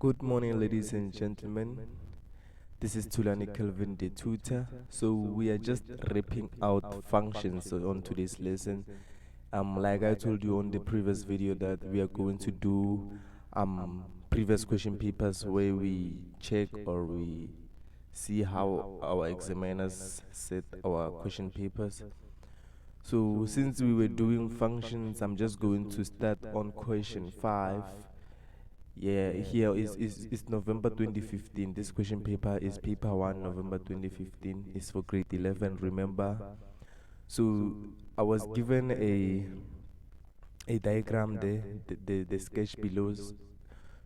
Good morning, ladies and gentlemen. This is Tulani Kelvin, the tutor. So we are just ripping out functions on today's lesson. Like I told you on the previous video that we are going to do previous question papers where we check or we see how our examiners set our question papers. So since we were doing functions, I'm just going to start on question 5. Yeah, here is November 2015. This question paper is paper 1, November 2015. It's for grade 11, remember? So I was given a diagram there. The sketch below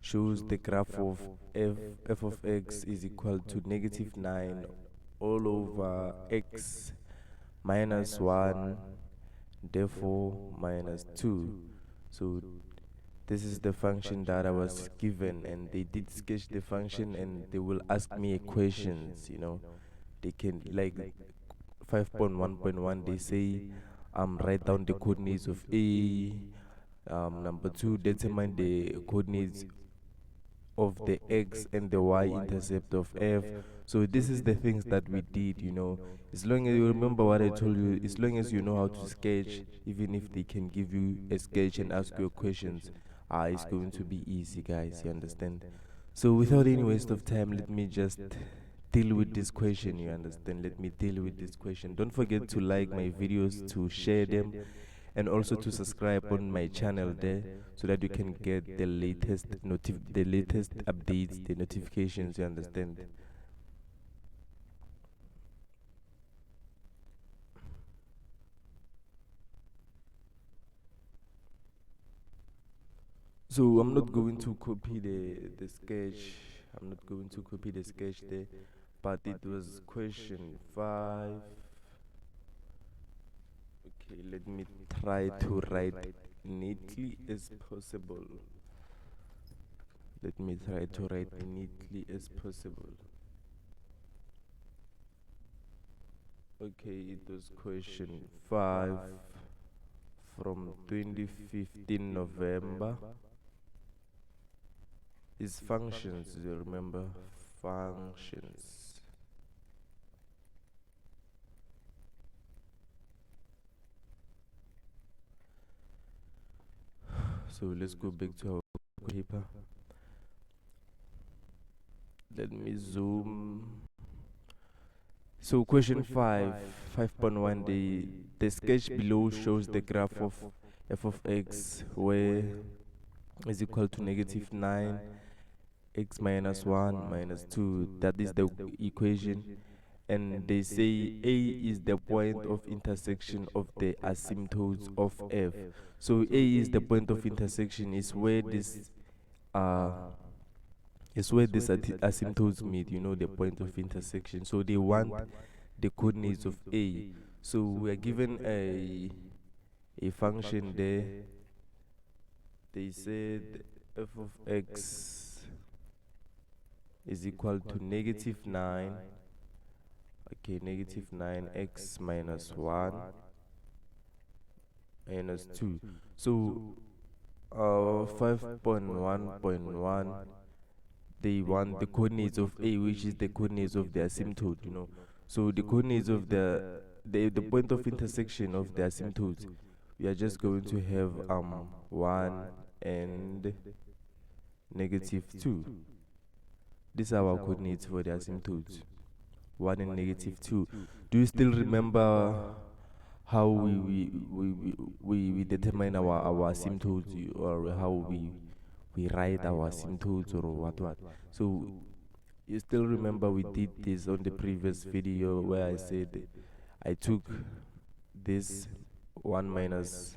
shows the graph of f of x is equal to -9 all over x minus 1, therefore minus 2. So this is the function that I was given, and they did sketch the function, and they will ask me questions. They can, like 5.1.1, they say write down the coordinates of A. Number 2, determine the coordinates of the x and the y-intercept of f. So this is the things that we did. As long as you remember what I told you, as long as you know how to sketch, even if they can give you a sketch and ask you questions, it's going to be easy, guys, you understand? So without any waste of time, let me just deal with this question. You understand? Let me deal with this question. Don't forget to like my videos, to share them, and also to subscribe on my channel there, so that you can get the latest updates, the notifications, you understand? So I'm not going to copy the sketch. I'm not going to copy the sketch there, but it was question 5. Okay, let me try to write neatly as possible. Let me try to write neatly as possible. Okay, it was question 5 from 2015 November. Is functions, you remember? Functions. So let's go back to our paper. Let me zoom. So question 5.1, the sketch below shows the graph of f of x, where is equal to -9, x minus 1 minus 2. That is the equation. And they say A is the point of intersection of the asymptotes of f. So A is the point of intersection, is where this asymptotes meet, the point of intersection. So they want the coordinates of A. So we are given a function there. They said f of x is equal to -9. Okay, -9 x minus 1 minus 2. So 5.1.1, they want the coordinates of A, which is the coordinates of the asymptote. So the coordinates of the point of intersection of the asymptotes, we are just going to have 1 and -2. These are our coordinates for the asymptotes, 1 and -2. Do you still remember how we determine our asymptotes, or how we write our asymptotes, or what? So you still remember we did this on the previous video, where I said I took this 1 minus,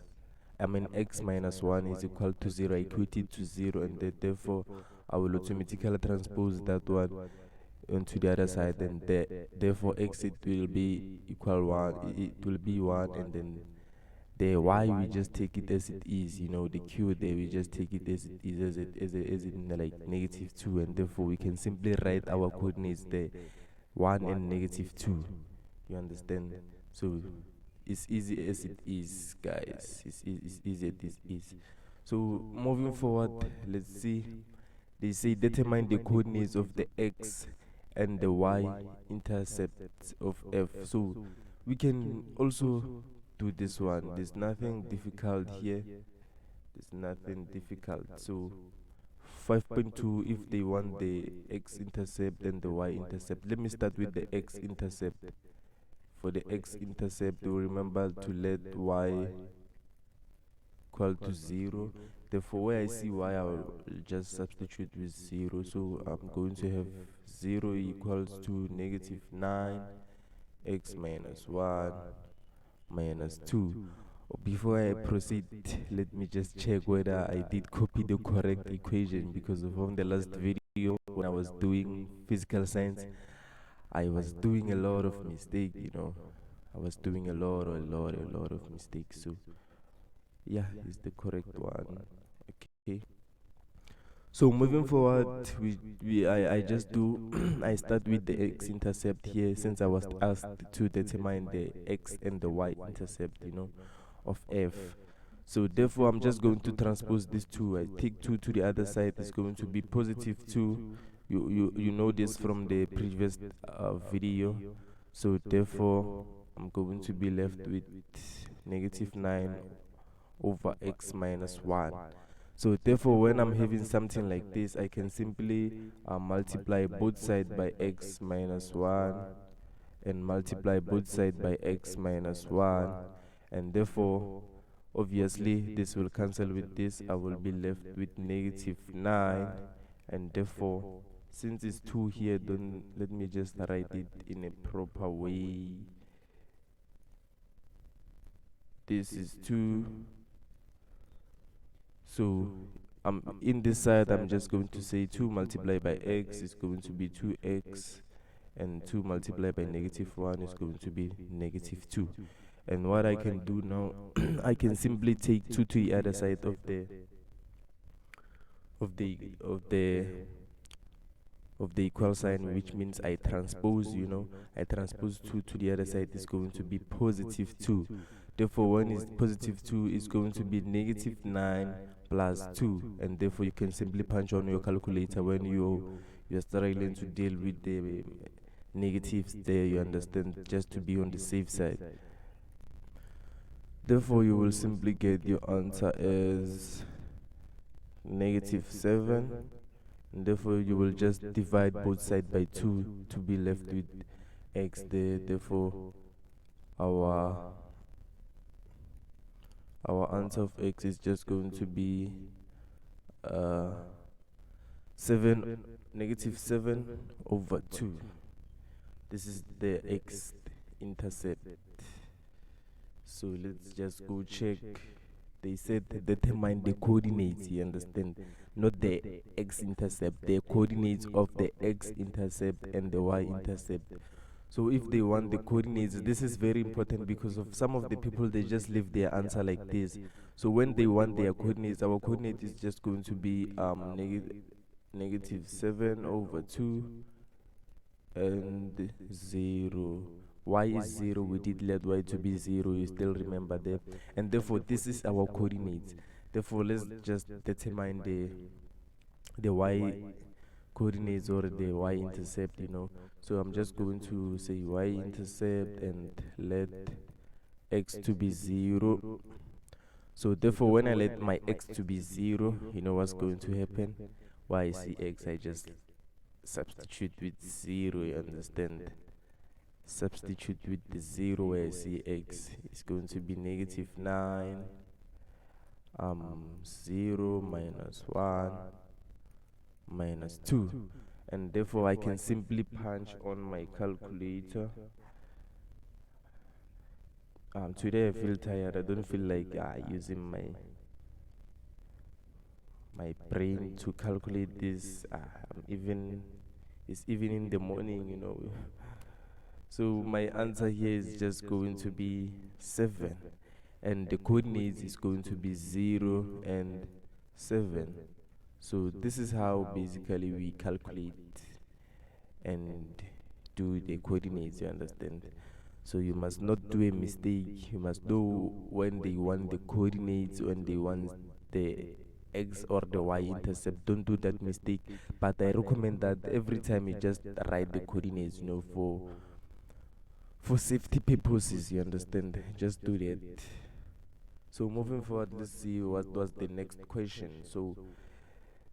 x minus 1 is equal to 0. I equate it to 0, and therefore I will automatically transpose that one onto the other side, and therefore x, it will be equal 1. It will be 1, and then the y, we just take it as it is. The q there, we just take it as it is, as it in like -2, and therefore we can simply write our coordinates there, 1 and -2. You understand? So it's easy as it is, guys. It's easy as it is. So moving forward, let's see. They say determine the coordinates of the x and the y-intercept of f. So we can also do this one. There's nothing difficult here. There's nothing difficult. So 5.2, if they want the x-intercept and the y-intercept. Let me start with the x-intercept. For the x-intercept, you remember to let y equal to 0. Therefore, where I see y, I'll just substitute with 0. So I'm going to have 0 equals to negative 9 x minus 1 minus 2. Before I proceed, let me just check whether I did copy the correct equation, because from the last video when I was doing physical science, I was doing a lot of mistakes, I was doing a lot of mistakes. So yeah, it's the correct one. Okay. So moving forward, I just do I start with the x-intercept here, since I was asked to determine the x and the y-intercept, of f. So therefore, I'm just going to transpose this 2. I take 2 to the other side. It's going to be positive 2. You know this from the previous video. So therefore, I'm going to be left with negative 9 over x minus 1. So therefore, when I'm having something like this, I can simply multiply both sides by x minus 1 and multiply both sides by x minus 1, and therefore, obviously, this will cancel with this. I will be left with negative 9, and therefore, since it's 2 here, don't let me just write it in a proper way. This is 2. So in this side, I'm just going to say 2 multiplied by x is going to be 2x, and 2 multiplied by negative 1 is going to be negative 2. And what I can do now, I can simply take 2 to the other side of the equal sign, which means I transpose, I transpose 2 to the other side, is going to be positive 2. Therefore, when is positive 2 is going to be negative 9 plus 2, and therefore you can simply punch on your calculator when you're struggling to deal with the negatives there, you understand, just to be on the safe side. Therefore, you will simply get your answer as negative 7, and therefore you will just divide both sides by 2 to be left with x there. Therefore, our answer of x is just going to be negative 7 over 2. This is the x-intercept. So let's just go check. They said determine the coordinates, you understand, not the x-intercept, the coordinates of the x-intercept and the y-intercept. So if they want the coordinates, this is very important, because of some of the people, they just leave their answer like this. So when they want their coordinates, our coordinate is just going to be negative 7 over 2 and 0. Y is 0, we did let y to be 0, you still remember that, and therefore this is our coordinates. Therefore, let's just determine the y coordinates or the y-intercept, So I'm just going to say y-intercept and let x to be 0. So therefore, when I let my x to be 0, you know what's going to happen? Why I see x, I just substitute with 0, you understand? Substitute with the 0 where I see x is going to be negative 9, 0 minus 1 minus 2. And therefore, I can simply punch on my calculator. Today I feel tired. I don't feel like using my brain to calculate this. It's even in the morning, So my answer here is just going to be 7, and the coordinates is going to be 0 and 7. So this is how basically we calculate and do the coordinates, you understand? So you must not do a mistake. You must know when they want the coordinates, when they want the x or the y-intercept. Don't do that mistake. But I recommend that every time you just write the coordinates, for safety purposes, you understand. Just do that. So moving forward, let's see what was the next question. So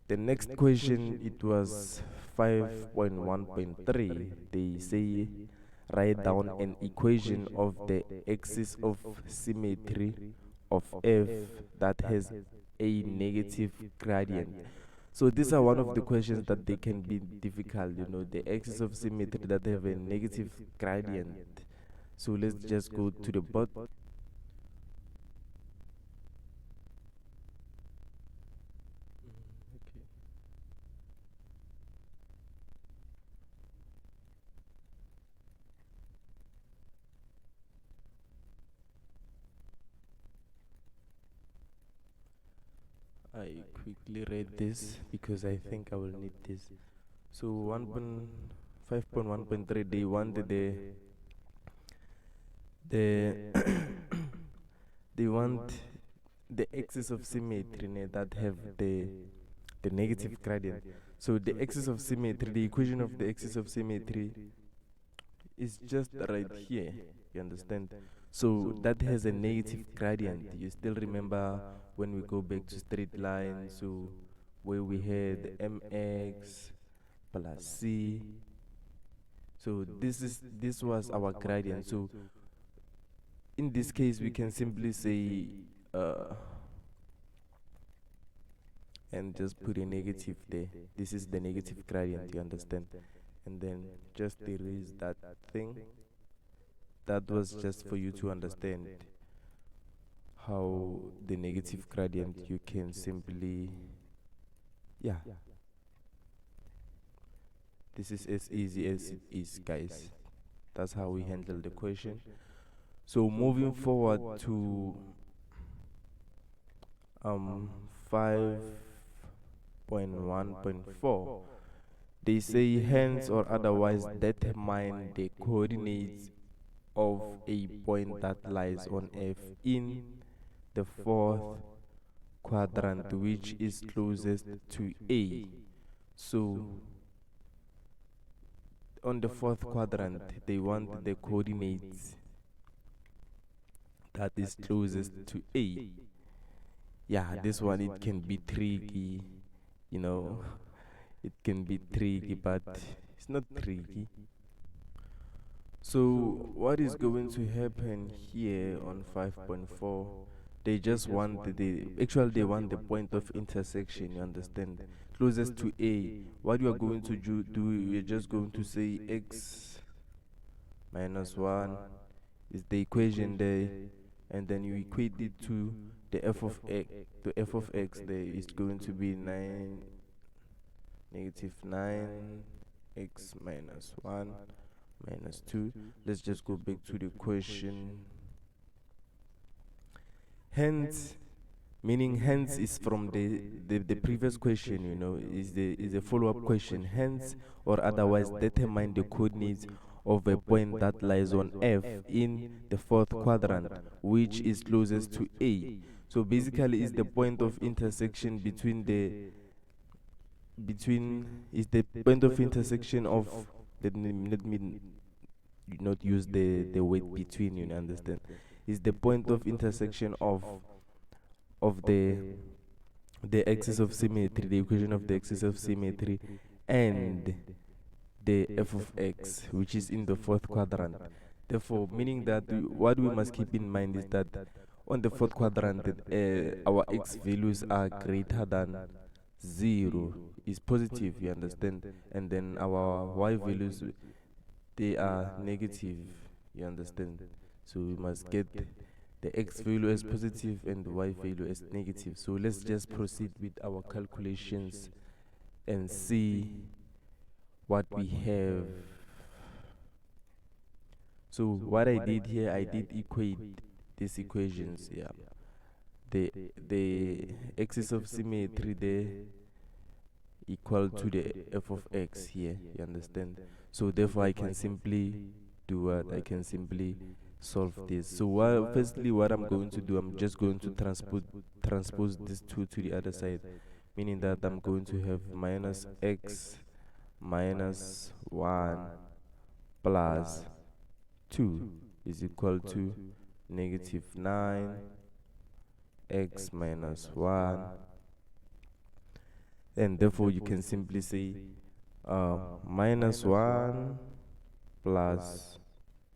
the next question, it was 5.1.3. They say write down an equation of the axis of symmetry of f that has a negative gradient. So these are one of the questions that they can be difficult, the axis of symmetry that have a negative gradient. So let's just go to the bottom. I quickly read this because I think I will need this. So 1.5.1.3, they wanted the they want the axis of symmetry that have the negative gradient. So the axis of symmetry, the equation of the axis of symmetry is just right here. You understand? So that has a negative gradient. You still remember when we go back to straight lines, so where we had mx plus c. So this was our gradient. So in this case, we can simply say and just put a negative there. This is the negative gradient, you understand? And then just erase that thing. That was just for you to understand how the negative gradient, you can simply, yeah. This is as easy as it is, guys. That's how we handle the question. So moving forward to 5.1.4, they say hence or otherwise determine the coordinates of a point that lies on F in the fourth quadrant, which is closest to A. So on the fourth quadrant, they want the coordinates that is closest to A. Yeah, this one, it can be tricky, it can be tricky, but it's not tricky. So what is going to happen here on 5.4? They just want they want the point of intersection, you understand? Closest to A. What you are going to do, you're just going to say x minus 1 is the equation there, and then you equate it to the f of x. The f of x there is going to be negative 9 x minus 1 minus 2. Let's just go back to the question. Hence, meaning hence is from the previous question, is a follow-up question. Hence or otherwise determine the coordinates of a point that lies on F in the fourth quadrant, which is closest to A. So basically is the point of intersection is the point of intersection of, let me not use the word between, you understand? Is the point of intersection of the axis of symmetry, the equation of the axis of symmetry, and the f of x, which is in the fourth quadrant. Therefore, meaning that what we must keep in mind is that on the fourth quadrant, our x values are greater than 0, is positive, you understand? And then our y values, they are negative, you understand? So we must get the x value as positive and the y value as negative. So let's just proceed with our calculations and see what we have. So what I did here, I did equate these equations. Yeah, the axis of symmetry there equal to the f of x here, you understand? So therefore I can simply do what? I can simply solve this. So firstly what I'm going to do, I'm just going to transpose this 2 to the other side, meaning that I'm going to have minus x minus 1 plus 2 is equal to negative 9 x minus 1, and therefore you can simply say minus 1 plus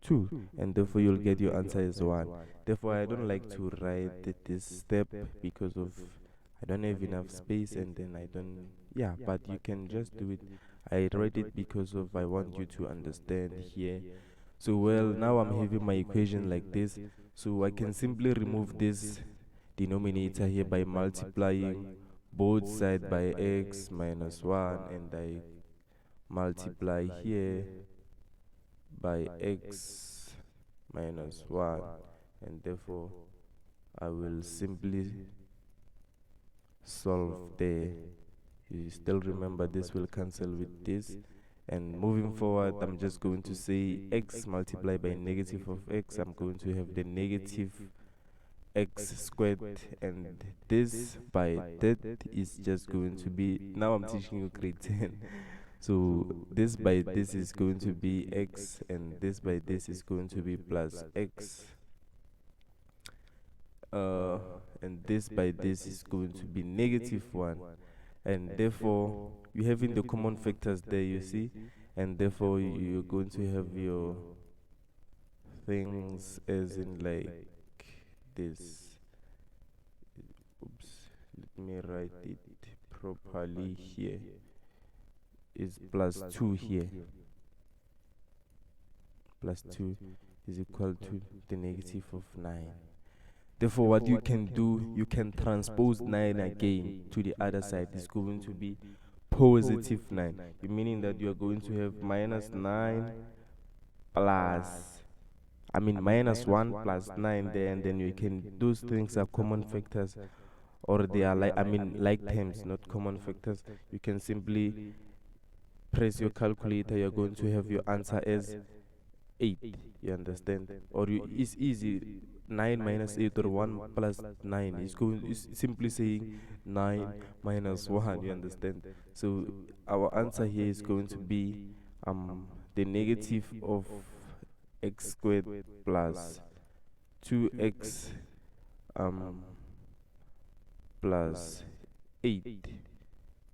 2, and therefore you'll get your answer as 1. Therefore I don't like to write this step because of I don't have enough space, and then I don't, yeah, but you can just do it. I write it because of I want you to understand here. So well, now I'm having my equation like this, so I can simply remove this denominator here by multiplying both sides by x minus 1, and I multiply here by x minus 1, and therefore I will simply solve there. You still remember this will cancel with this, and moving forward I'm just going to say x multiplied by negative of x. I'm going to have the negative x squared, and this by that is just going to be, now I'm teaching you grade 10. So this by this is going to be x, and this by this is going to be plus x, and this by this is going to be negative 1, and therefore you having the common factors there, you see, and therefore you're going to have your things as in like this. Oops, let me write it properly here. Is plus 2 here. Plus 2 is equal to the negative of 9. Therefore, what you can do, you can transpose 9 again to the other side. It's going to be positive 9, meaning that you are going to have minus 9 plus, minus 1 plus 9 there, and then you can, those things are common factors, or they are like terms, not common factors. You can simply press your calculator, you're going to have your answer as 8, you understand? Or it's easy, 9 minus 8 or 1 plus 9 is simply saying 9 minus 1, you understand? So our answer here is going to be the negative of x squared plus 2x plus 8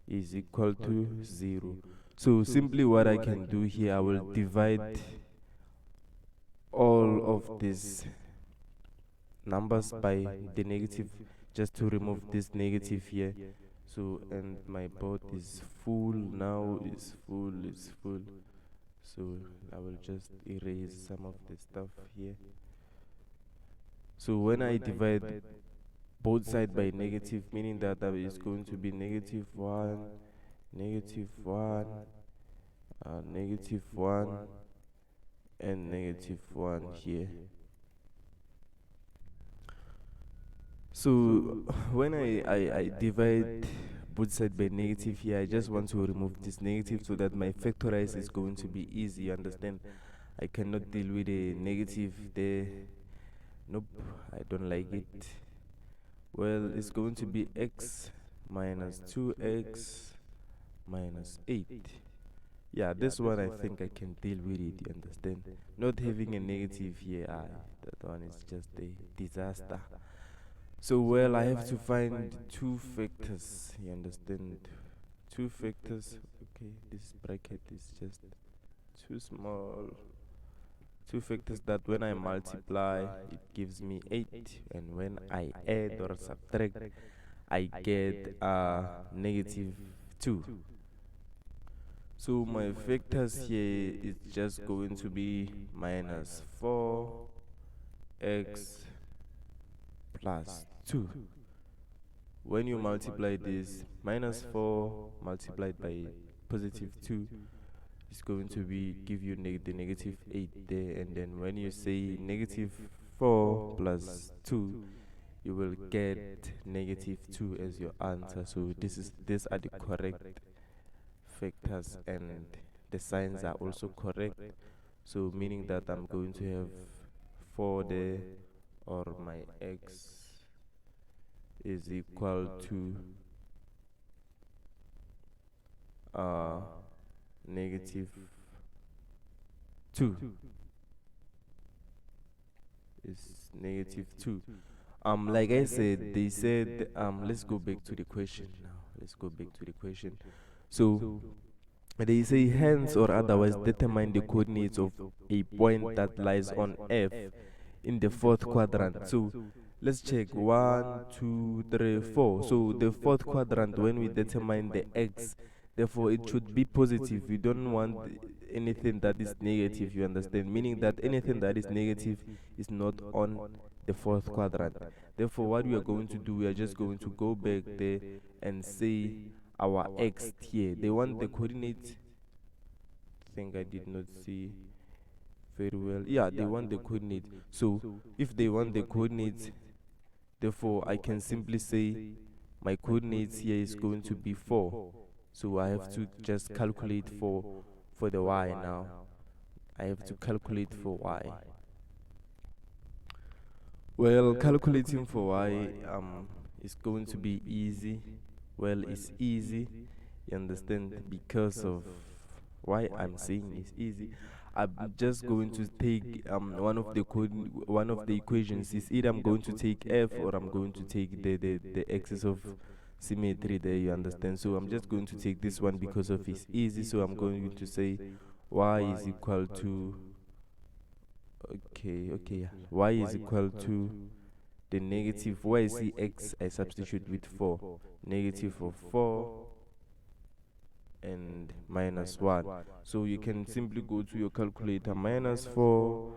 is equal to 0. So simply what I can do here, I will divide all of these numbers by the negative, just to remove this negative here. So, and my board is full now, is full. So I will just erase some of the stuff here. So when I divide both sides by negative, meaning that is going to be negative 1, negative 1, negative 1, and negative 1 here. So when I divide both sides by negative here, I just want to remove this negative so that my factorize is going to be easy, you understand? I cannot deal with a negative there. Nope, I don't like it. Well, it's going to be x minus 2x minus 8. Yeah, this one I think I can deal with it, you understand? Not having a negative here, that one is just a disaster. So, well, I have to find two factors, you understand? Two factors. Okay, this bracket is just too small. Two factors that when I multiply, it gives me 8, and when I add or subtract, I get negative 2. So my factors here is just going to be minus 4x plus 2. When you multiply this, minus 4 multiplied by positive 2 is going to be give you the negative 8 there, and then when you say negative 4 plus 2, you will get negative 2 as your answer. So these are the correct factors, and the signs are also correct. So meaning that I'm going to have 4 there, or my x is equal to negative 2 is negative 2. Like I said, they said, let's go back to the question now. Let's go back to the question. So they say, hence or otherwise determine the coordinates of a point that lies on F in the fourth quadrant. So let's check 1, 2, 3, 4. So the fourth quadrant, when we determine the x, therefore it should be positive. We don't want anything that is negative, you understand? Meaning that anything that is negative is not on the fourth quadrant. Therefore, what we are going to do, we are just going to go back there and say our x here. They want the coordinates. I think I did not see very well. Yeah, they want the coordinate. So if they want the coordinates, therefore I can simply say my coordinates here is going to be 4. So I have to just calculate for the y now. I have to calculate for y. Well, calculating for y is going to be easy. Well, it's easy, you understand, because of why I'm saying it's easy. I'm just going to take one of the equations. Is either I'm going to take f or I'm going to take the axis of symmetry there, you understand. So I'm just going to take this one because of it's easy. So I'm going to say y is equal to yeah. Y is equal to the negative, where I see x, I substitute with 4. Negative of 4 and minus 1. So you can simply go to your calculator. Minus 4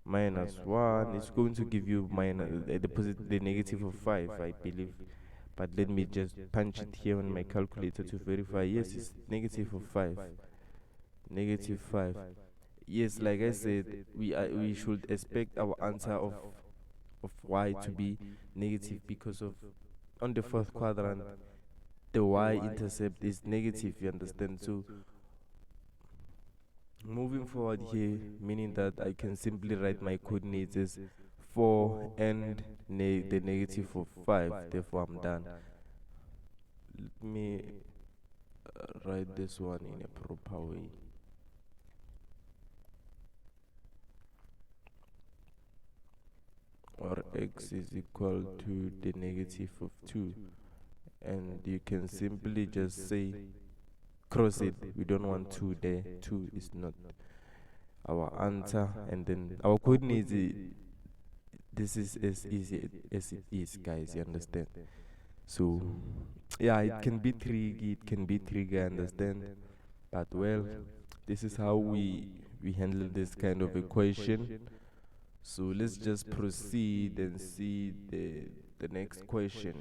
minus 1 is going to give you the negative of 5, I believe. But let me just punch it here on my calculator to verify. Yes, it's negative of 5. Negative 5. Yes, like I said, we should expect our answer of y to be negative because of on the fourth quadrant the y-intercept is negative, you understand. So moving forward here, meaning that I can simply write my coordinates as 4 and the negative of 5. Therefore I'm done. Let me write this one in a proper way. Or x is equal to the negative of 2, and you can simply just say cross it. We don't want 2 there. 2 is not our answer, and then our coordinates, this is as easy as it is, guys, you understand. So yeah, it can be tricky, I understand, but well, this is how we handle this kind of equation. So let's just proceed and see the next question.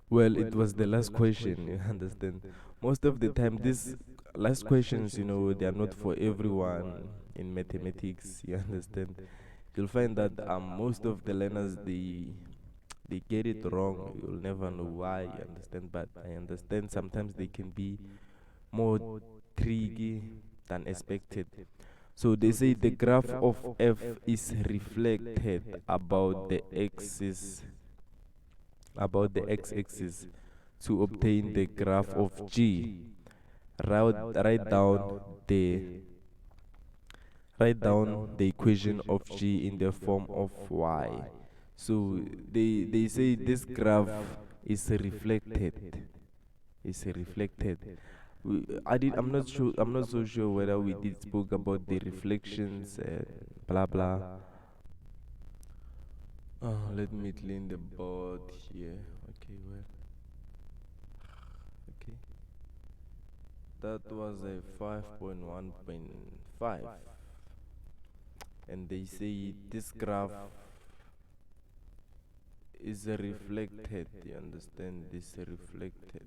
Well, it was the last question, you understand. Most of the time, these last questions, they are not for everyone in mathematics, you understand. You'll find that most of the learners, they get it wrong. You'll never know why, you understand. But I understand sometimes they can be more tricky than expected. So they say the graph of f is reflected about the x-axis to obtain the graph of g. Write down the equation of g in the form of y. So they say this graph is reflected. I'm not sure. I'm not so sure whether we did spoke about the reflections, blah blah. Let me clean the board here. Okay, well, okay. That was a 5.1.5, and they say this graph is reflected. You understand? This reflected.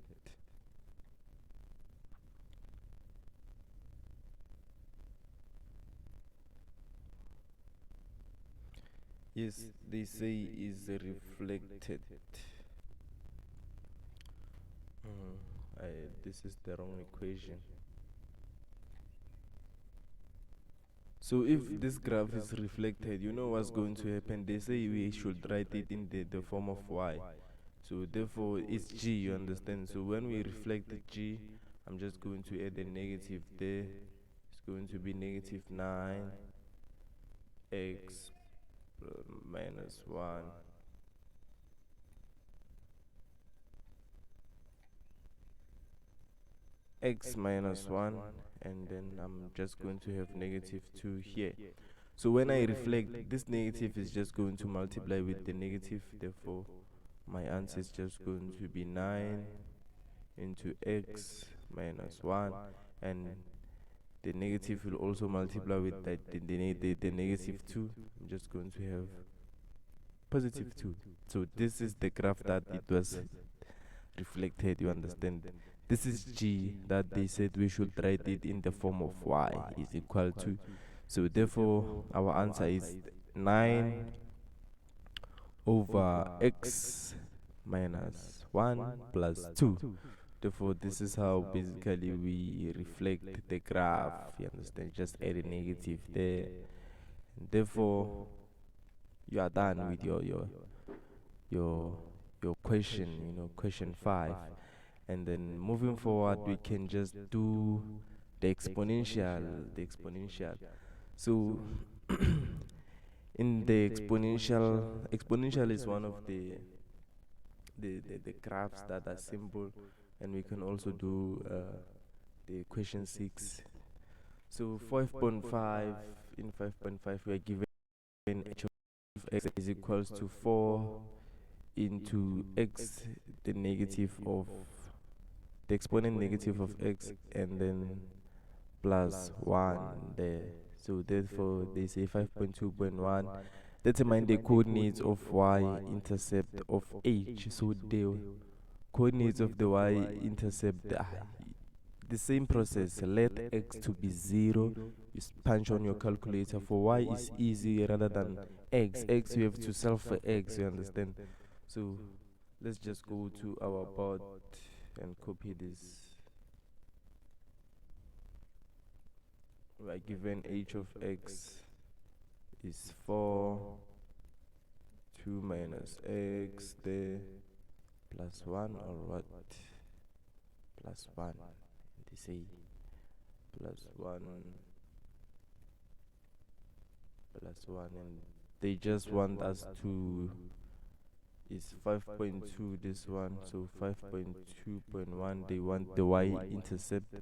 Yes, they say is reflected. This is the wrong equation. So if this graph is reflected, you know what's going to happen. They say we should write it in the form of y. So therefore it's g, you understand. So when we reflect the g, I'm just going to add a negative there. It's going to be negative 9 x minus 1 x minus 1, and then I'm just going to have negative 2 here. So when I reflect, this negative is just going to multiply with the negative. Therefore my answer is just going to be 9 into x minus 1, and the negative will also multiply with that the negative 2. I'm just going to have positive 2. So this is the graph that it was reflected, you understand. This is g that they said we should write it in the form of y is equal to. So therefore our answer is 9 over x minus 1 plus 2. Therefore this is how basically we reflect the graph, you understand. Just add a negative there, and therefore you are done with your question, question 5. And then moving forward, we can just do the exponential. So in the exponential is one of the graphs that are simple, and we can also do the question 6. So 5.5, in 5.5 we are given h of x is equals to 4 into x, the negative of the exponent negative of x, and then plus 1 there. So therefore they say 5.2.1 determine the coordinates of y-intercept of h. So the coordinates of the y-intercept, the same process. Let x to be 0, you punch on your calculator. For y is easy rather than x. You have to solve for x, you understand. So let's just go to our board and copy this. We are given h of x is 4, 2 minus x there, plus 1, or what? Plus 1. They say plus 1, and they just want us to is 5.2 this one. So 5.2.1, they want the y-intercept.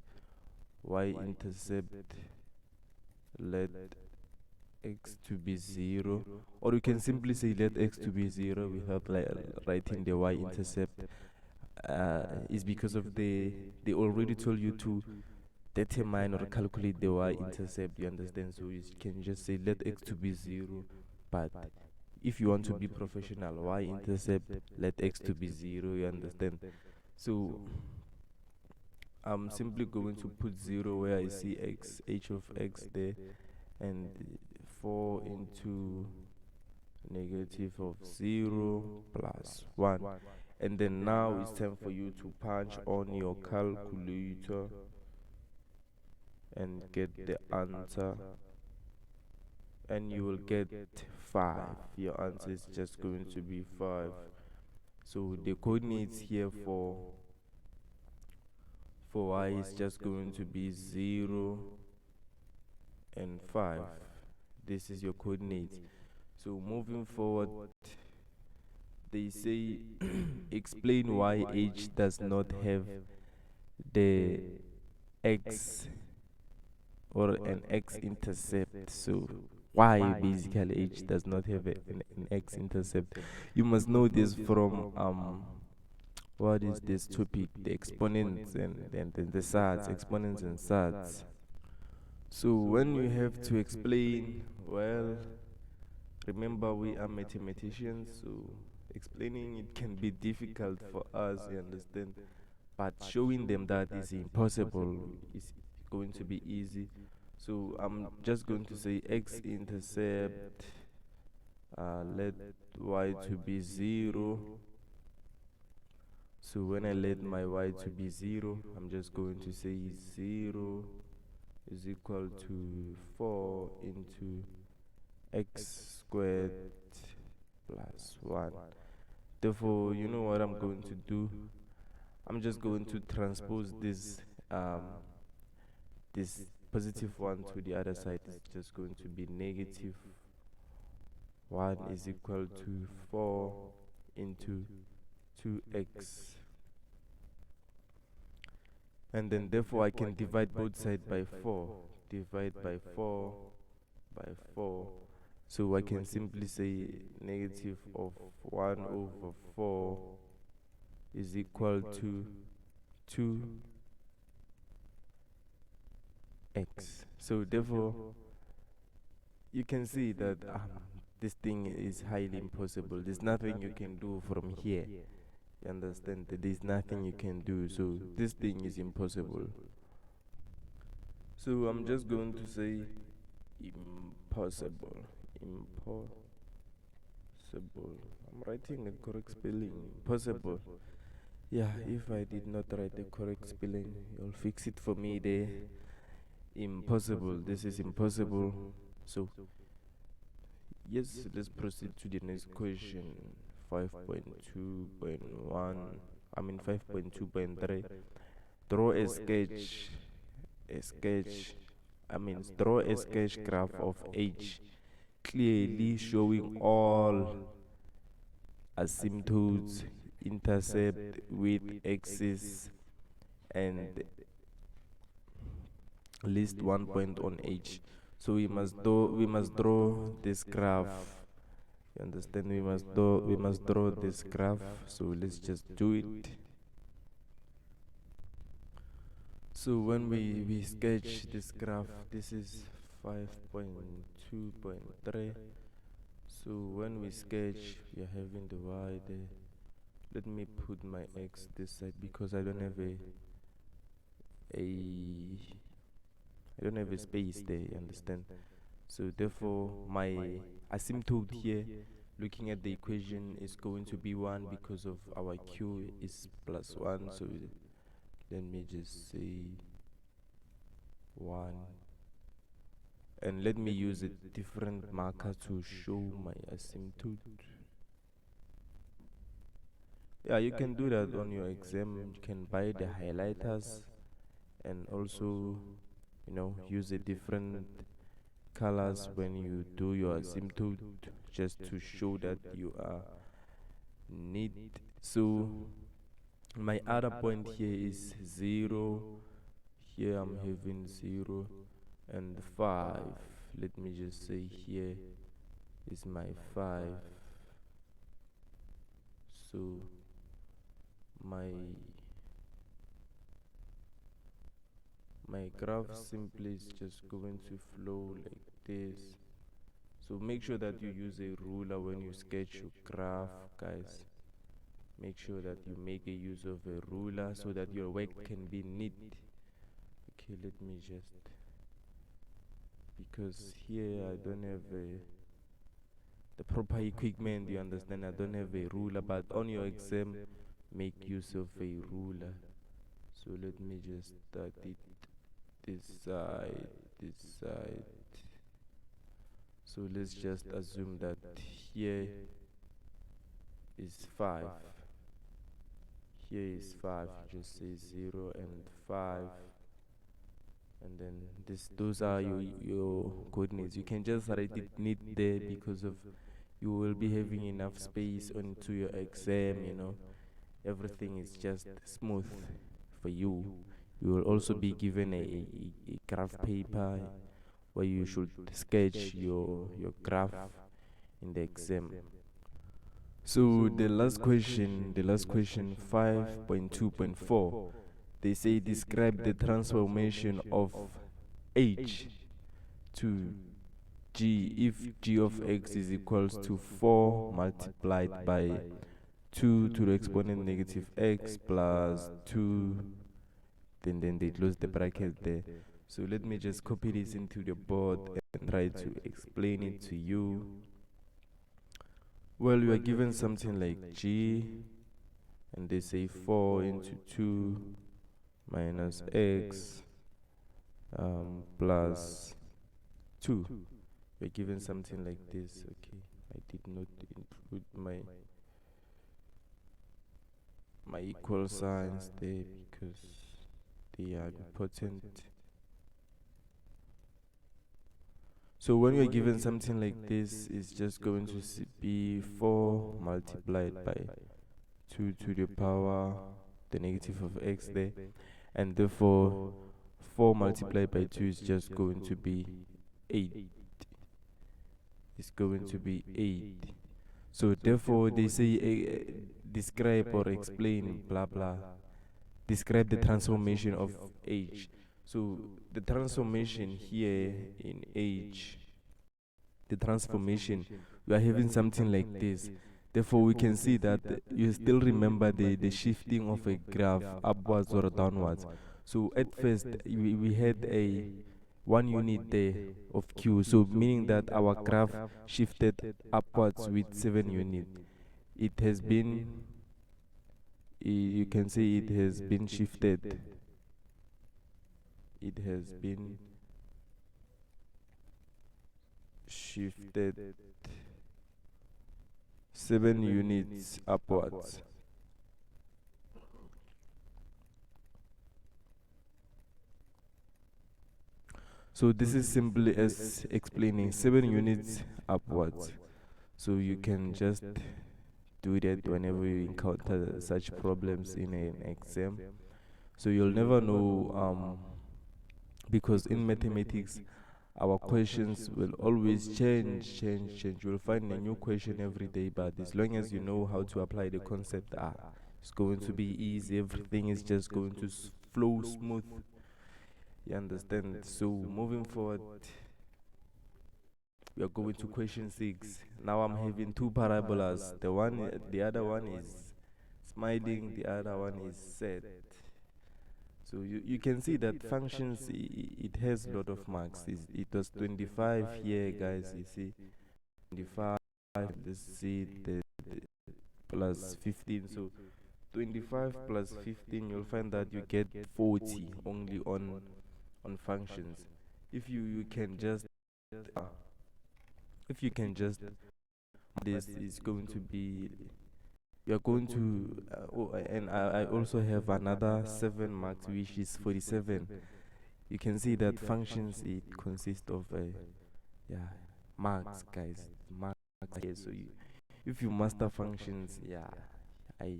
Let x to be 0, or you can simply say let x to be 0 without writing the y-intercept. Is because of they already told you to determine or calculate the y-intercept, you understand. So you can just say let x to be 0, but if you want to be professional, y-intercept, let x to be 0, you understand. So I'm simply going to put 0 where I see x, h of x there, and 4 into negative of 0 plus 1. And then now it's time for you to punch on your calculator and get the answer, and you will get 5. Your answer is just going to be 5. So the coordinates here for y is just going to be 0 and 5. This is your coordinates. So moving forward, they say explain why h does not have the x or an x-intercept. So why basically h does not have an x-intercept? You must know this from what is this topic, the exponents and the surds, exponents and surds. So when you have to explain, well, remember we are mathematicians, so explaining it can be difficult for us, you understand, but showing them that is impossible is going to be easy. So I'm just going to say x-intercept, let y to be 0. So when I let my y to be 0, I'm just going to say 0 is equal to 4 into x squared plus 1. Therefore, you know what I'm going to do? I'm just going to transpose this positive 1 to the other side. It's just going to be negative 1 is equal to 4 into 2x. And then therefore I can divide both sides by 4. Divide by 4 by 4. So I can simply say negative of 1 over 4 is equal to 2x. So therefore you can see that this thing is highly impossible. There's nothing you can do from here. You understand that there's nothing you can do. So this thing is impossible. So I'm just going to say impossible. Impossible. I'm writing the correct spelling. Impossible. Yeah, if I did not write the correct spelling, you'll fix it for me there. Impossible. This is impossible. So yes, let's proceed to the next question. 5.2.1. 5.2.3. Draw a sketch. Draw a sketch graph of H, clearly showing all asymptotes intercept with axis and list 1 point on H. So we must draw this graph. You understand? We must draw this graph. So let's just do it. So when we sketch this graph, this is 5.2.3. So when we sketch, we are having the y there. Let me put my x this side because I don't have a space there, you understand? So therefore my asymptote here, looking at the equation, is going to be 1 because of our q is plus 1. So let me just say 1. And let me use a different marker to show my asymptote. Yeah, you can do that on your exam. You can buy the highlighters and also, use a different colors when you do your asymptote, just to show that you are neat. So my other point here is 0. Here I'm having 0 and 5. Let me just say here is my 5. So my graph simply is just going to flow like this. So make sure that you use a ruler when you sketch your graph, guys. Make sure that you make a use of a ruler so that your work can be neat. Okay, let me just, because here I don't have the proper equipment, you understand? I don't have a ruler, but on your exam, make use of a ruler. So let me just start it this side. So let's just assume that here is 5. Here is 5. Just say 0 and 5. And then those are your coordinates. You can just write it neat there because of you will be having enough space onto your exam, Everything is just smooth for you. You will also be given a graph paper where you should sketch your graph in the exam. So the last question 5.2.4, they say describe the transformation of H to G if G of X is equals to 4 multiplied by 2 to the exponent negative X plus 2, then they close the bracket there. So let me just copy this into the board and try to explain it to you. Well, you are given something like G, and they say 4 into 2 minus X plus 2. We're given something like this. Okay, I did not include my equal signs there because they are important. So when we're given something like this, it's just going to be 4 multiplied by 2 to the power the negative of x there, and therefore 4 multiplied by 2 is just going to be 8. It's going to be 8. So therefore they say describe or explain blah blah, describe the transformation of h. So the transformation here in h, the transformation, we are having something like this. Therefore we can see that you still remember the shifting of a graph upwards or downwards. So at first we had a 1 unit there of q, so meaning that our graph shifted upwards with 7 units. It has been, you can say it has been shifted. It has been shifted 7 units upwards. So this is simply as explaining 7 units upwards. So you can just do that whenever you encounter such problems in an exam. So you'll never know, because in mathematics our questions will always change. You'll find a new question every day, but as long as you know how to apply the concept, it's going to be easy. Everything is just going to flow smooth. You understand? So moving forward, we are going to question 6. Now I'm having 2 parabolas. The other one is smiling, the other one is sad. So you can see that functions, it has a lot of marks. It was 25 here, guys. You see 25. Let's see the plus 15. So 25 plus 15, you'll find that you get 40 only on functions. If you can just this is going to be, we are going to and I also have another 7 marks, which is 47. You can see that functions, it consists of marks, guys, marks here. So if you master functions, I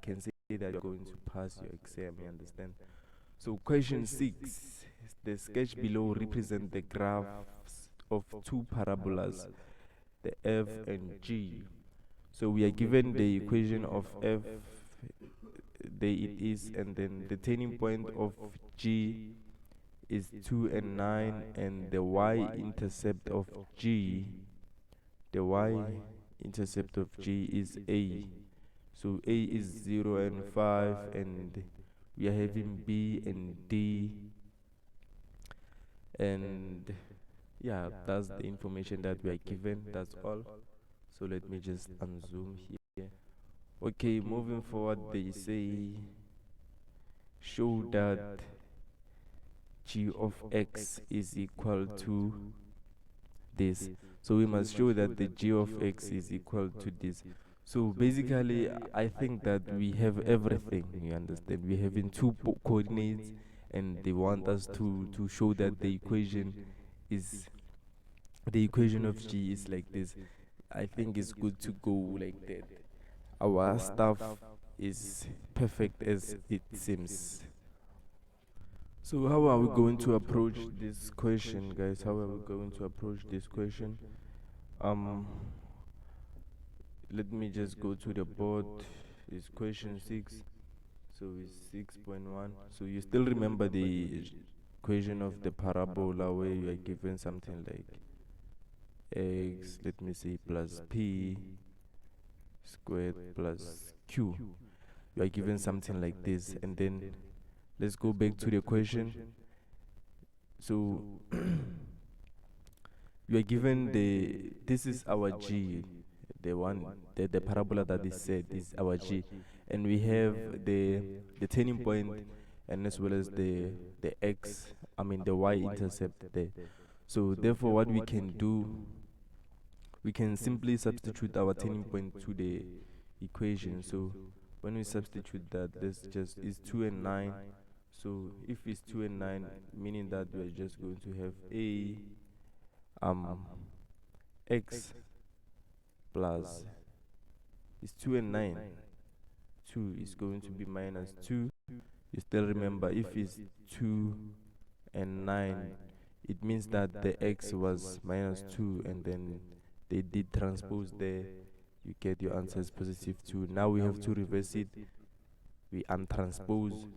can say that you're going to pass your exam. You understand? So question 6, the sketch below represent the graphs of 2 parabolas, the f and g. So we are given the equation of f, there it is, and then the turning point of g is 2 and 9, and the y-intercept of g, the y-intercept of g is a. So a is 0 and 5, and we are having b and d, and yeah, that's the information that we are given. That's all. So let me just unzoom here. Okay, moving forward, they say show that g of x is equal to this. So we must show that the g of x is equal to this. So basically, I think that we have everything. You understand? We have in 2 coordinates, and they want us to show that the equation of g is like this. I think it's good to go like that. Our stuff is perfect as it seems. So how are we going to approach this question, guys? How are we going to approach this question? Let me just go to the board. It's question 6. So it's 6.1. So you still remember the equation of the parabola where you are given something like x, let me say, plus p squared plus q. You are given something like this, and then let's go back to the question. So you are given this is our g, the parabola that is said is our g, and we have the turning point, and as well as the the y-intercept there. So therefore what we can do, we can simply substitute our turning point to the equation. So when we substitute that, this just is 2 and 9. So if it's 2 and 9, meaning that we're just going to have a x plus is 2 and 9. 2 is going to be minus 2. You still remember, if it's 2 and 9, it means that the x was minus 2, and then they did transpose there. You get your answer is positive 2. Now we have to reverse it. We untranspose,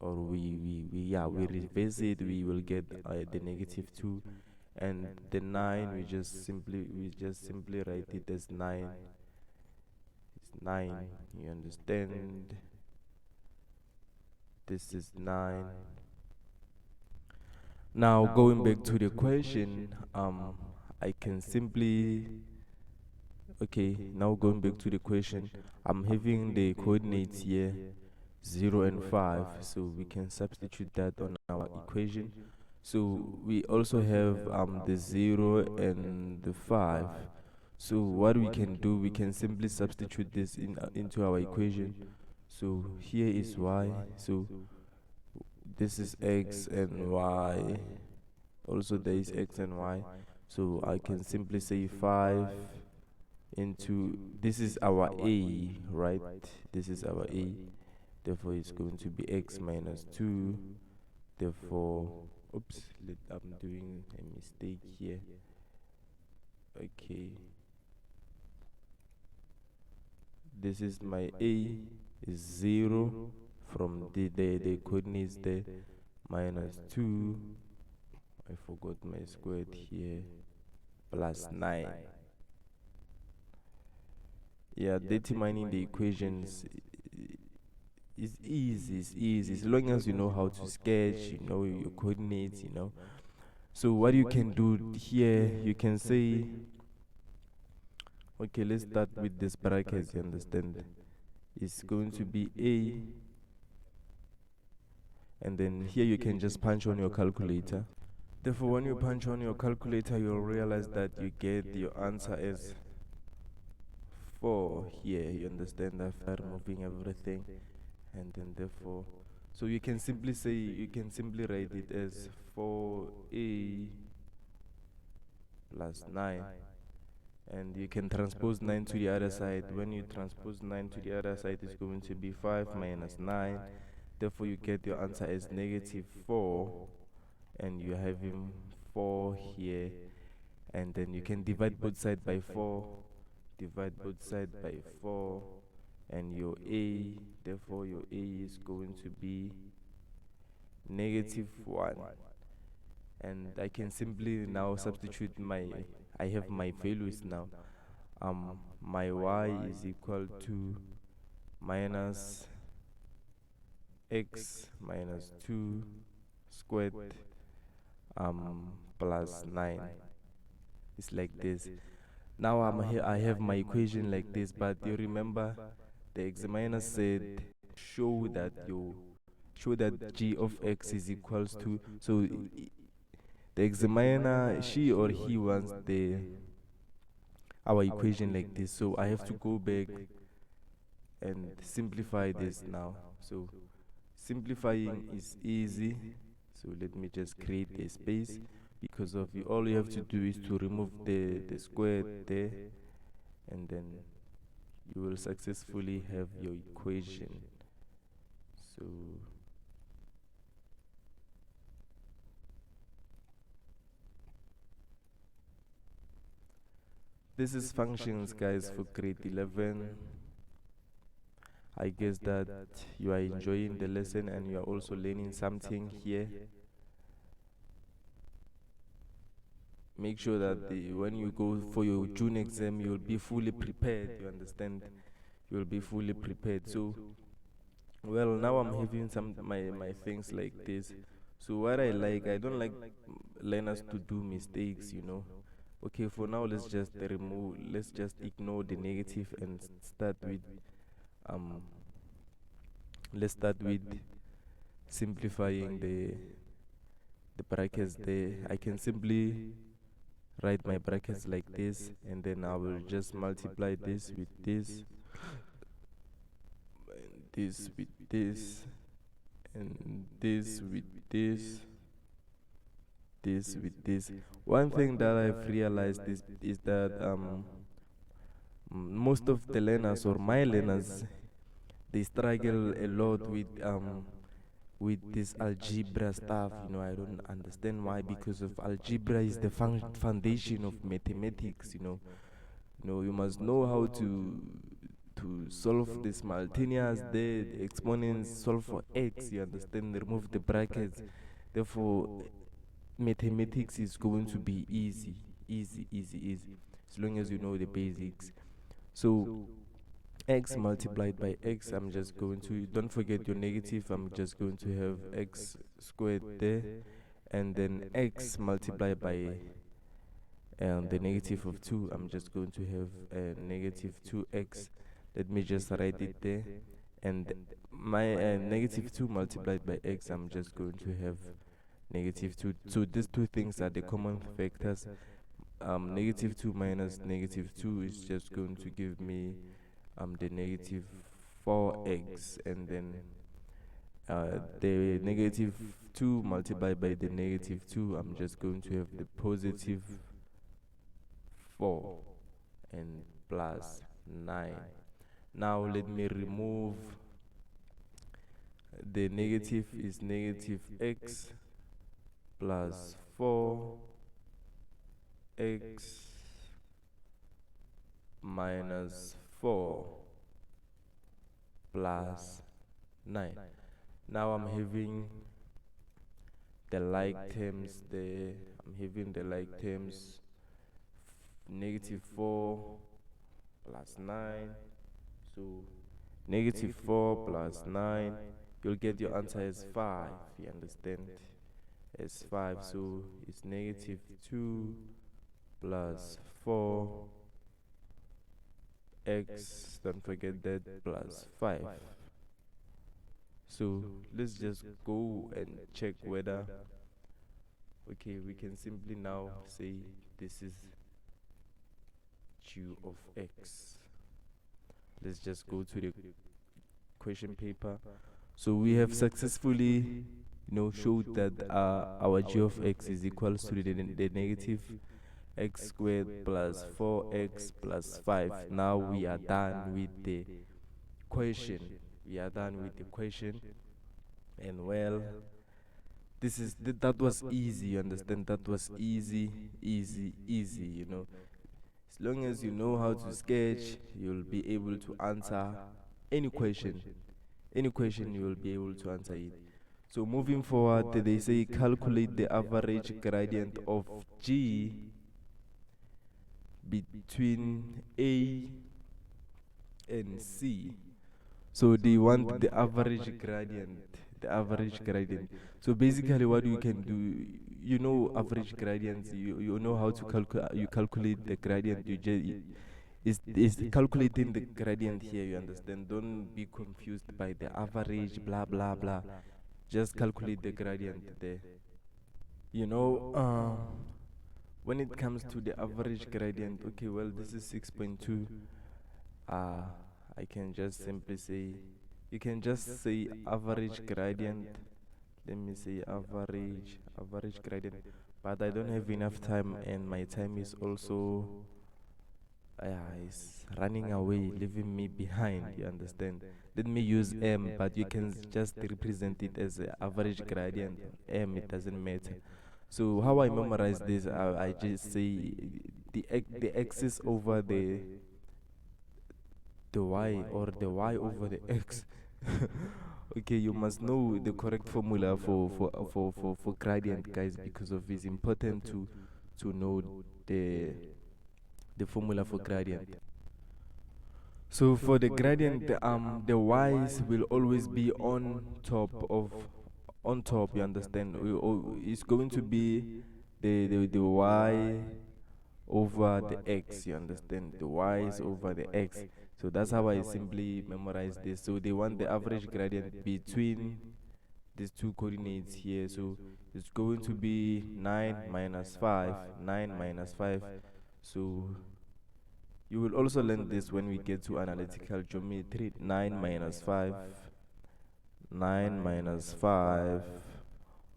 or we reverse it. We will get the negative 2, and the 9 we just simply write it as 9. It's 9. You understand? This is 9. Now going back to the question, I can simply, okay, now going back to the question, I'm having the coordinates here 0 and 5, so we can substitute that on our equation. So we also have the 0 and the 5. So what we can do, we can simply substitute this into our equation. So here is y, so this is x and y. Also there is x and y. So I can simply say 5 into, this is our a, right? This is our a. Therefore it's going to be x minus 2. Therefore, oops, I'm doing a mistake here. Okay. This is my a is 0 from the coordinates there, minus 2. I forgot my squared here, plus 9. Yeah, determining the equations is easy as long as you know how to sketch, you know your coordinates, you know. So what you can do here, you can say, okay, let's start with this brackets, you understand? It's going to be a, and then here you can just punch on your calculator. Therefore, when you punch on your calculator, you'll realize that you get your answer as 4 here, you understand, after removing everything. And then therefore, so you can simply say, you can simply write it as 4a plus 9. And you can transpose 9 to the other side. When you transpose 9 to the other side, it's going to be 5 minus 9. Therefore, you get your answer as negative 4. And you're having 4 here. And then you can divide both sides by 4. Divide both sides by 4. And your a, therefore your a is going to be negative 1. And I can simply now substitute I have my values now. My y is equal to minus x minus 2 squared plus 9. It's like this. Now I have my equation like this, but you remember the examiner said show that g of x is equals to, so the examiner, she or he wants our equation like this. So I have to go back and simplify this now. So simplifying is easy. So let me just create a space, because of you, all you have to do is to remove the square there, and then you will successfully have your equation. So this is functions, guys, for grade 11. I guess that you are enjoying the lesson and you are also learning something here. Make sure that when you go for your June exam, you'll be fully prepared, you understand? You'll be fully prepared. So, well, now I'm having my things like this. So what I don't like learners to do mistakes, you know. Okay, for now, let's just ignore the negative and start with let's start with simplifying the brackets there, I can simply write my brackets like this, and then I will just multiply this with this, and this with this, and this with this, this with this. One thing that I've realized is that most of the learners, or my learners, they struggle a lot with this algebra stuff. I don't understand why, because of algebra is the foundation of mathematics. You must know how to solve the simultaneous, the exponents, solve for x, you understand, remove the brackets. Therefore, mathematics is going to be easy, easy, as long as you know the basics. So x multiplied by x, I'm just going to, don't forget your negative, I'm just going to have x squared there, and then x multiplied by the negative of 2, I'm just going to have negative 2x. Let me just write it there, and my negative 2 multiplied by x, I'm just going to have negative 2. So these two things are the common factors. Negative 2 minus negative 2 is just going to give me the negative 4x, and then the negative 2 multiplied by the negative 2, I'm just going to have the positive 4 and plus 9. Now let me remove the negative, is negative x plus 4x minus 4 plus 9. Now I'm having the like terms there. I'm having the like terms, negative 4 plus 9. So negative 4 plus 9, you'll get your answer as 5, you understand? As 5, so it's negative 2 plus 4x, don't forget that, plus 5. So let's just go and check whether, okay, we can simply now say this is q of x. Let's just go to the question paper. So we have successfully showed that our g of x is equals to the negative x squared plus 4x plus 5. Now we are done with the question. And well, that was easy, you understand? That was easy. As long as you know how to sketch, you'll be able to answer any question. Any question, you will be able to answer it. So moving forward, they say calculate the average gradient of G between A and C. So they want the average gradient. So basically what you can do, average gradients, you know how to calculate the gradient. You just is calculating the gradient here, you understand? Don't be confused by the average, blah blah blah. Just calculate the gradient there. When it comes to the average gradient, okay, well, this is 6.2. I can just simply say, you can just say average gradient. Let me say average gradient, but I don't have enough time, and my time is also is running away, leaving me behind, you understand? Let me use m, but you can just represent it as a average gradient. M, it doesn't matter. So how I memorize this, I just say the axis over the y, or the y over the x. Okay, you must know the correct formula for gradient, guys, because of it's important to know the formula for gradient. So for the gradient, the y's will always be on top, you understand? It's going to be the y over the x, you understand? The y's over the x. So that's how I simply memorize this. So they want the average gradient between these two coordinates here. So it's going to be 9 minus 5, 9 minus 5. So you will also learn this when we get to analytical geometry. 9 minus 5, 9 minus 5,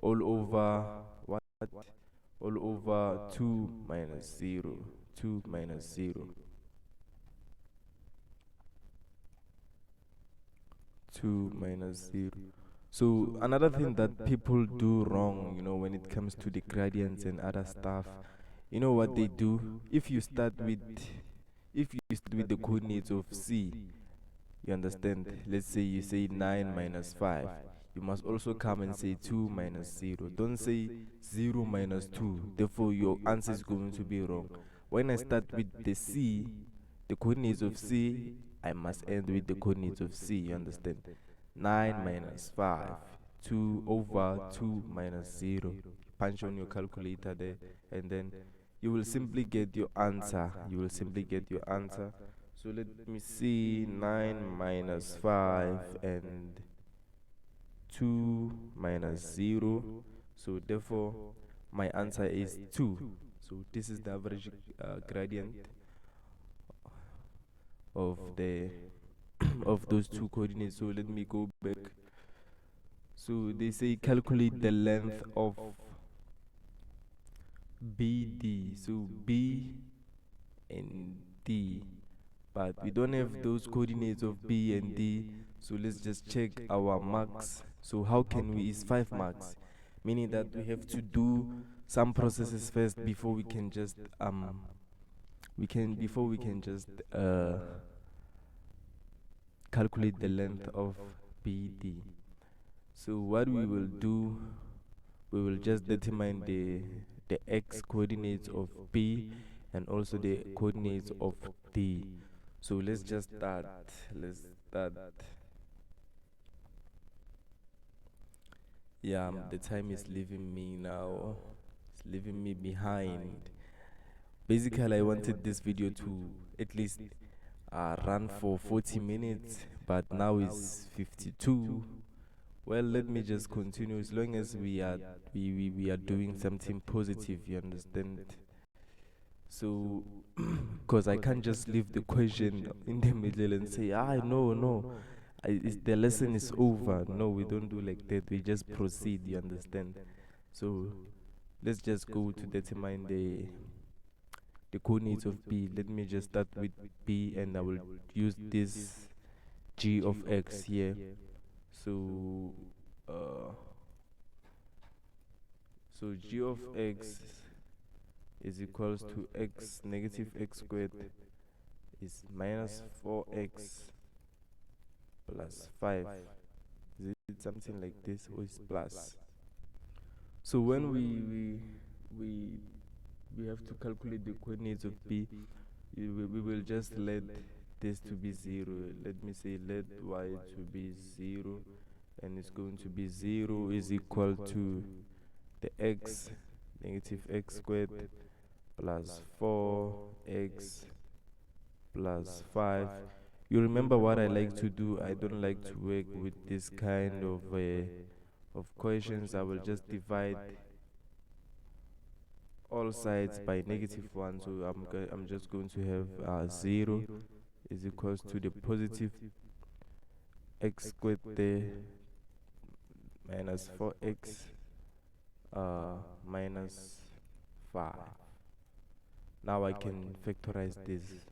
all over what? All over 2 minus 0, 2 minus 0. 2 minus 0. So another thing that people do wrong, when it comes to the gradients and other stuff, you know what they do? If you start with the coordinates of C, you understand? Let's say you say 9 minus 5. You must also come and say 2 minus 0. Don't say 0 minus 2. Therefore, your answer is going to be wrong. When I start with the C, the coordinates of C, I must end with the coordinates of C. You understand? 9 minus 5. 2 over 2 minus 0. Punch on your calculator there, and then you will simply get your answer. You will simply get your answer. So let me see, 9 minus 5 and 2 minus 0. So therefore, my answer is 2. So this is the average gradient of the of those two coordinates. So let me go back. So they say calculate the length of BD. So B and D, but we don't have those coordinates of B and D. So let's just check our marks. So how can we? Is 5 marks, meaning that we have to do some processes first before we can just calculate the length of BD. So what we will do, we will just determine the x coordinates of B and also the coordinates of D. So let's just start. Yeah, the time is leaving me now. It's leaving me behind. Basically, I wanted this video to at least run for 40 minutes, but now it's 52. Well, let me just continue. As long as we are doing something positive, you understand? So, because I can't just leave the question in the middle and say, no, the lesson is over. No, we don't do like that. We just proceed, you understand? So, let's just go to determine the coordinates of B. Let me just start with B, and I will use this g of x here. So, so g of x is equals to x negative x squared is minus 4x plus 5. Is it something like this, or is plus? So when we have to calculate the coordinates of B, we will just let this to be 0. Let me say let y to be 0, and it's going to be 0 is equal to the x negative x squared plus 4x plus 5. You remember what I like to do? I don't like to work with this kind of questions. I will just divide all sides by -1. So I'm just going to have 0 is equals to the positive x squared there minus 4x minus 5. Now I can factorize this.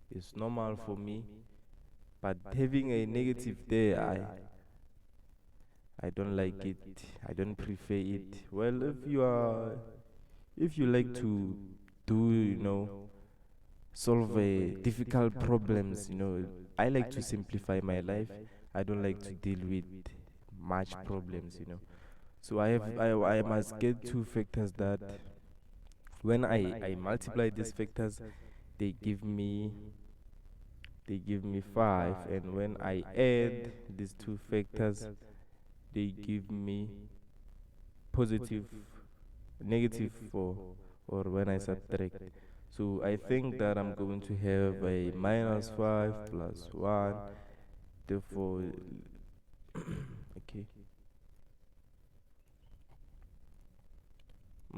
It's normal for me, but having a negative there, I don't like it. I don't prefer it. Well, if you like to do, solve difficult problems, I like to simplify my life. I don't like to deal with much problems. So I must get two factors that when I multiply these factors, they give me 5, and when I add these two factors, they give me negative 4, or when I subtract. So I think that I'm going to have a minus 5 plus 1. Therefore, okay.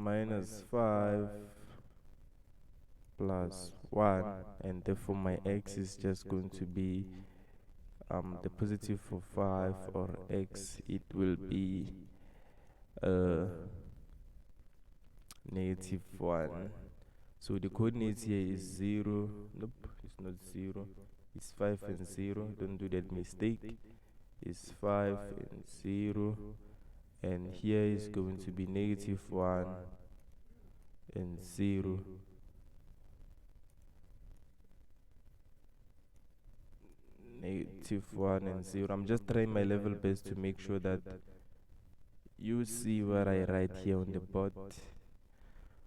minus 5 plus 1, and therefore my x is just going to be the positive for 5, or x, it will be negative 1. So the coordinates here is 0. Nope, it's not 0. It's 5 and 0. Don't do that mistake. It's 5 and 0. And here is going to be negative 1 and 0. Negative 1 and 0. I'm just trying my level best to make sure that you see what I write here on the board.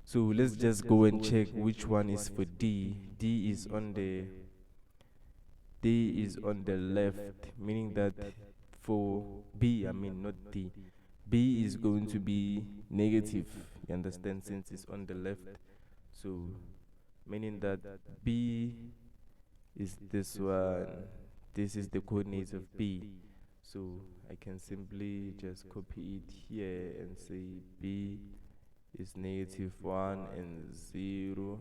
So let's just go and check which one is for D. D is on the left, meaning that for B, I mean not D, B is going to be negative, you understand, since it's on the left. So meaning that B is this one. This is the coordinates of B. So I can simply just copy it here and say B is negative 1 and 0.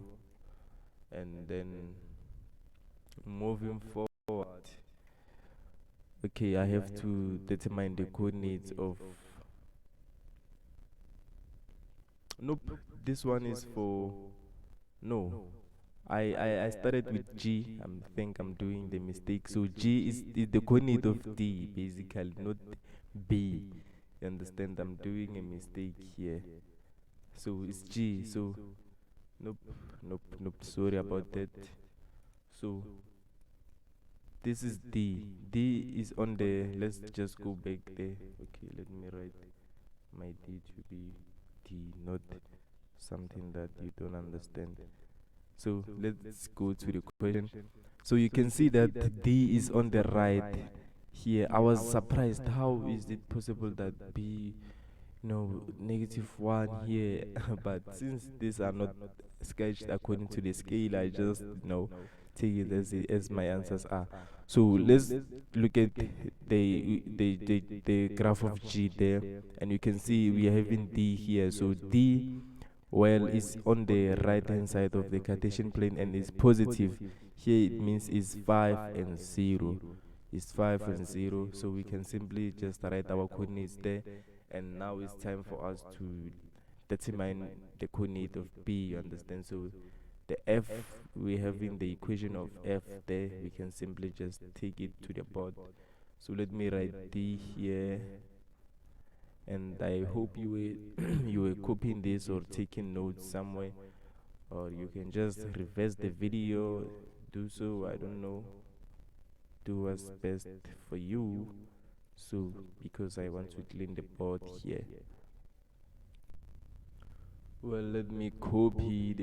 And then moving forward, okay, I have to determine the coordinates of, nope, this one is for, no, I started with G. I think I'm doing the mistake. So G is the coordinate of D, basically, not B. You understand? I'm doing a mistake here. So it's G. So nope. Sorry about that. So this is D. D is on the. Let's just go back there. Okay, let me write my D to be D, not something that you don't understand. So let's go to the question. So you can see that D is on the right here. I was surprised. How is it possible that B, negative 1 here? But since these are not sketched according to the scale, I just take it as my answers are. So let's look at the graph of G there, and you can see we are having D here. So D, well, is on the right hand side of the Cartesian plane and is positive. Here it means it's 5 and 0. It's 5 and 0. So we can simply just write our coordinates there. And now it's time for us to determine the coordinate of B, you understand? So the F, we have in the equation of F there. We can simply just take it to the board. So let me write D here. And I hope you were copying this or taking notes somewhere, or you can just reverse the video, do so, I don't know, do what's best for you. So because I want to clean the board here, well, let me copy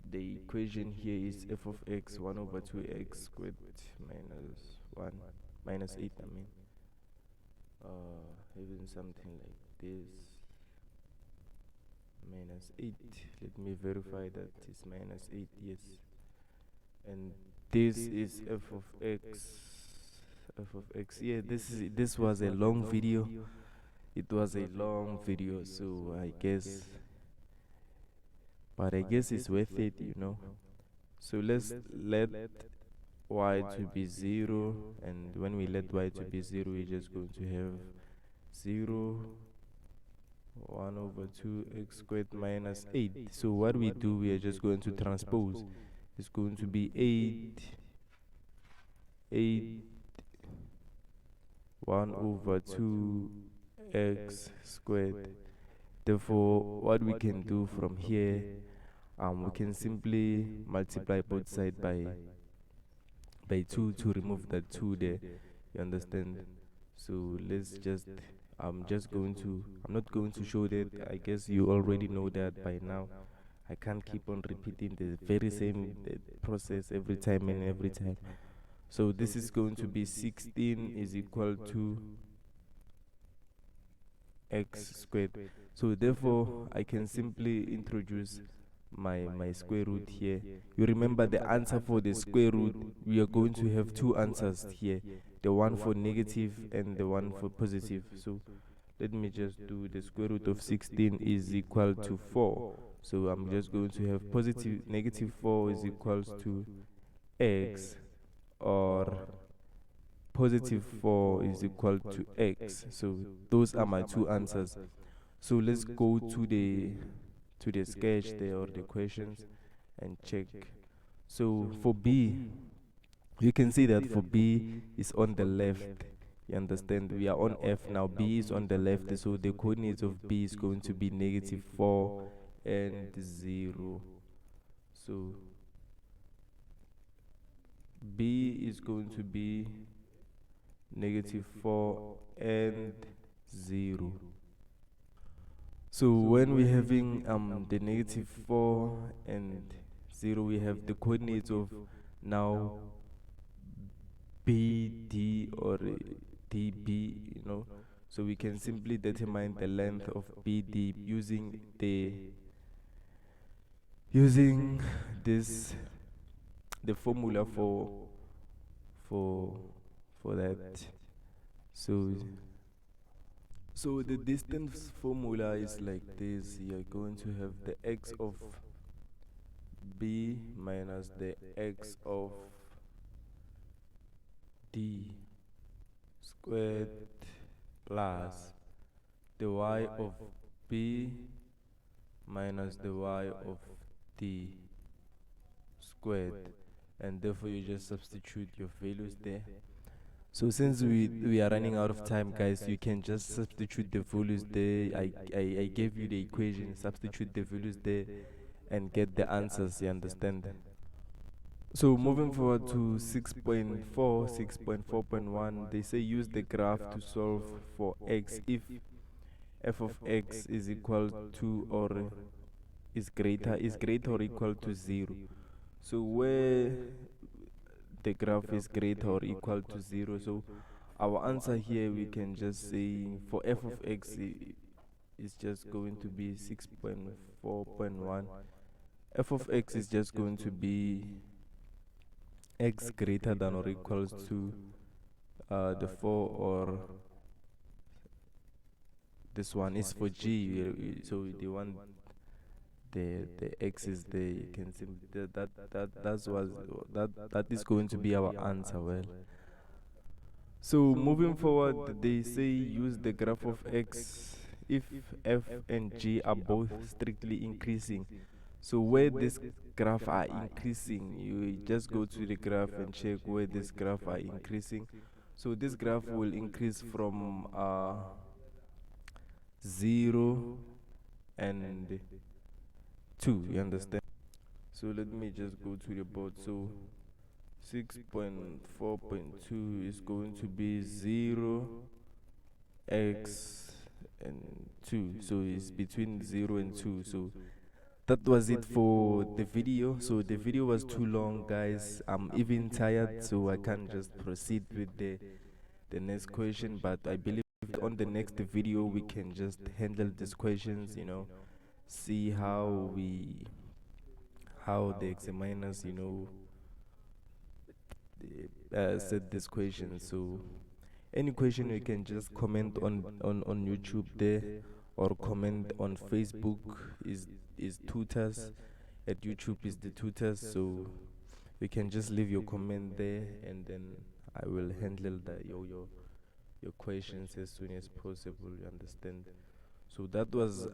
the equation here is f of x 1 over 2x squared minus 1 minus 8, I mean even something like this, minus 8. Let me verify that it's minus 8, yes. And this is f of x. Yeah, this was a long video. It was a long video, so I guess it's worth it, So let's let y to be 0, and when we let y to be 0, we're just going to have 0 1 over 2x squared minus 8. So what we do, we are just going to transpose. It's going to be 8 1 over 2x squared. Therefore, what we can do from here, we can simply multiply both sides by 2 to remove that 2 there, you understand? So let's just I'm not going to show that. I guess you already know that by now. I can't keep on repeating the very same process every time and every time. So this is going to be 16 is equal to x squared. So therefore I can simply introduce my square root here. You remember the answer for the square root, we are going to have two answers here, the one for negative and the one for positive. So let me just do the square root of 16 is equal to 4. So I'm just going to have negative 4 is equals to x, or positive 4 is equal to x. So those are my two answers. So let's go to the sketch there, or the questions, and check. So for B, you can see that for B is on the left. You understand? We are on F now. B is on the left, so the coordinates of B is going to be negative 4 and 0. So B is going to be negative 4 and 0. So when we're having the negative 4 and 0, we have the coordinates of now BD or DB, you know. So we can simply determine the length of BD using the formula for that. So the distance formula is like this. You're going to have the x of B minus the x of D squared plus the y of B minus the y of D squared, and therefore you just substitute your values there. So since we are running out of time, guys, you can just substitute the values there. I gave you the equation, substitute the values there and get the answers, you understand? So moving forward to 6.4, 6.4.1, they say use the graph to solve for x if f of x is equal to or is greater or equal to 0. So where the graph is greater or equal to 0, so our answer here, we can just say for f of x is just going to be 6.4.1. F of x is just going to be x greater than or equals to the 4, or this one is for g. So the one, the x is there. You can see that is going to be our answer. Well, so moving forward, they say use the graph of x if f and g are both strictly increasing. So where this graph are increasing, you just go to the graph and check where this graph are increasing. So this graph will increase from 0 and 2, you understand? So let me just go to the board. So 6.4.2 is going to be 0, x, and 2. So it's between 0 and 2. So that was it for the video. So the video was too long, guys. I'm even tired, so I can't just proceed with the next question. But I believe on the next video we can just handle these questions, you know, see how the examiners, you know, set this question. So any question you can just comment on YouTube there, or comment on Facebook is tutors, at YouTube is the tutors. So you can just leave your comment there, and then I will handle your questions as soon as possible, you understand? So that was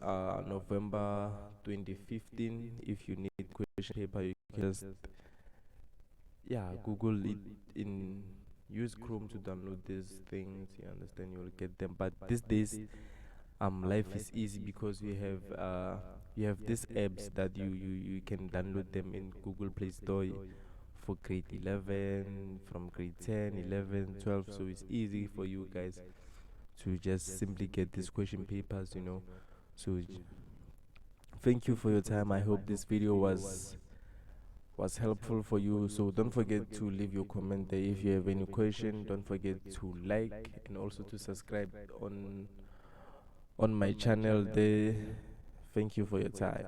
November 2015. If you need question paper, you can just Google it, use Chrome to download these things, you understand? You will get them. But these days life is easy, because we have you have these apps that you can download them in Google Play Store for grade 11, from grade 10, 11, 12. So it's easy for you guys to just simply get these question papers, you know. So thank you for your time. I hope this video was helpful for you. So don't forget to leave your comment there. If you have any question, don't forget to like and also to subscribe on my channel there. Thank you for your time.